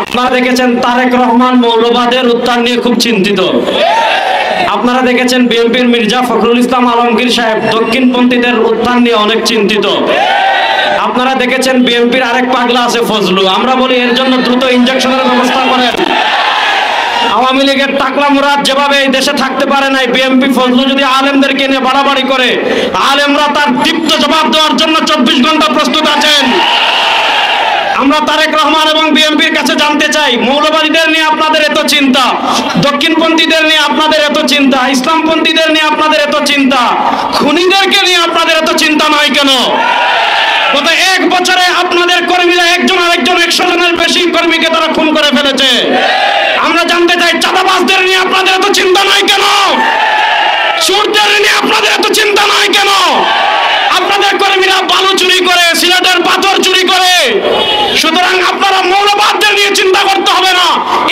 আপনারা দেখেছেন তারেক রহমান মৌলবাদের উত্থান নিয়ে খুব চিন্তিত। আপনারা দেখেছেন বিএনপির মির্জা ফখরুল ইসলাম আলমগীর সাহেব দক্ষিণপন্থীদের উত্থান নিয়ে অনেক চিন্তিত। আপনারা দেখেছেন বিএনপির আরেক পাগলা আছে ফজলু। আমরা বলি এর জন্য দ্রুত ইনজেকশনের ব্যবস্থা করেন। আওয়ামী লীগের টাকলা মুরাদ যেভাবে এই দেশে থাকতে পারে নাই, বিএনপি ফজলু যদি আলেমদেরকে নিয়ে বাড়াবাড়ি করে, আলেমরা তার দীপ্ত জবাব দেওয়ার জন্য 24 ঘন্টা প্রস্তুত আছেন। আমরা তারেক রহমান এবং বিএনপির কাছে জানতে চাই, মৌলবাদীদের নিয়ে আপনাদের এত চিন্তা, দক্ষিণপন্থীদের নিয়ে আপনাদের এত চিন্তা, ইসলামপন্থীদের নিয়ে আপনাদের এত চিন্তা, খুনিদেরকে নিয়ে আপনাদের এত চিন্তা নয় কেন? গত 1 বছরে আপনাদের কর্মীরা একজন আরেকজন 100 জনের বেশি কর্মীকে তারা খুন করে ফেলেছে। আমরা জানতে চাই, চাঁদাবাজদের নিয়ে আপনাদের এত চিন্তা নয় কেন? চোরদের নিয়ে আপনাদের এত চিন্তা নয় কেন? আপনাদের কর্মীরা বালু চুরি করে, সিলেটের পাথর চুরি করে। সুতরাং আপনারা মৌলবাদদের নিয়ে চিন্তা করতে হবে না,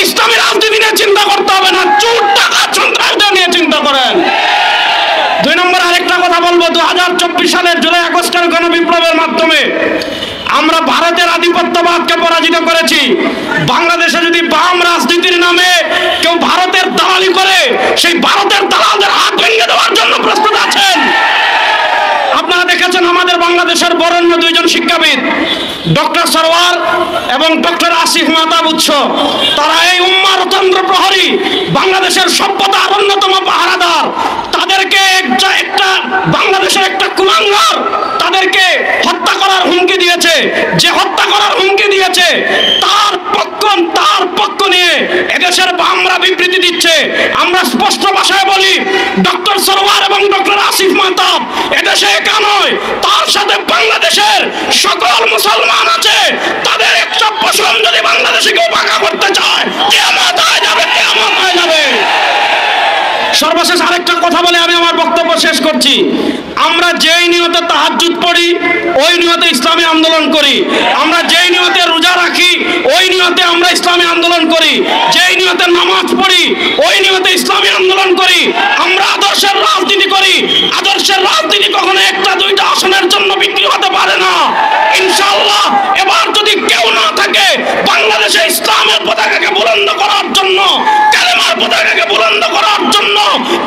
ইসলামী রাজনীতি নিয়ে চিন্তা করতে হবে না, চোর টাকা সন্ত্রাসদের নিয়ে চিন্তা করেন। 2 নম্বর আরেকটা কথা বলবো, 2024 সালের জুলাই আগস্টের গণবিপ্লবের মাধ্যমে আমরা ভারতের আধিপত্যবাদকে পরাজিত করেছি। বাংলাদেশে যদি বাম রাজনীতির নামে কেউ ভারতের দালালি করে, সেই ভারতের দালালদের হাত ভেঙে দেওয়ার জন্য প্রস্তুত আছেন। আপনারা দেখেছেন আমাদের বাংলাদেশের বরেণ্য 2 জন শিক্ষাবিদ, ডক্টর সরওয়ার এবং ডক্টর আসিফ মাহতাব উৎস, তারা এই উম্মার তন্ত্র প্রহরী, বাংলাদেশের সভ্যতার অন্যতম পাহারাদার। তাদেরকে একটা বাংলাদেশের একটা কুলাঙ্গার তাদেরকে হত্যা করার হুমকি দিয়েছে। যে হত্যা করার হুমকি দিয়েছে তার পক্ষ নিয়ে এদেশের বামরা বিবৃতি দিচ্ছে। আমরা স্পষ্ট ভাষায় বলি, ডক্টর সরওয়ার এবং ডক্টর আসিফ মাহতাব এদেশে একা নয়, তার সাথে বাংলাদেশের সকল মুসলমান আছে। তাদের একটা পশম যদি বাংলাদেশে কেউ বাঁকা করতে চায়, কিয়ামত হয়ে যাবে, কিয়ামত হয়ে যাবে। সর্বশেষ আরেকটা কথা বলে আমি আমার বক্তব্য শেষ করছি। আমরা যেই নিয়তে তাহাজ্জুদ পড়ি, ওই নিয়তে ইসলামী আন্দোলন করি। আমরা যেই নিয়তে রোজা রাখি, ওই নিয়তে আমরা ইসলামী আন্দোলন করি। যেই নিয়তে নামাজ পড়ি, ওই নিয়তে ইসলামী আন্দোলন করি। আমরা আদর্শের রাজনীতি করি। আদর্শের রাজনীতি কখনো 1-2টা আসনের জন্য বিক্রি হতে পারে না। ইনশাআল্লাহ এবার যদি কেউ না থাকে বাংলাদেশে ইসলামের পতাকাকে বুলন্দ করার জন্য, কালেমার পতাকাকে বুলন্দ করার জন্য,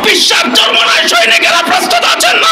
বিশ্বাস জন্মনায় সৈনিকেরা প্রস্তুত আছেন না?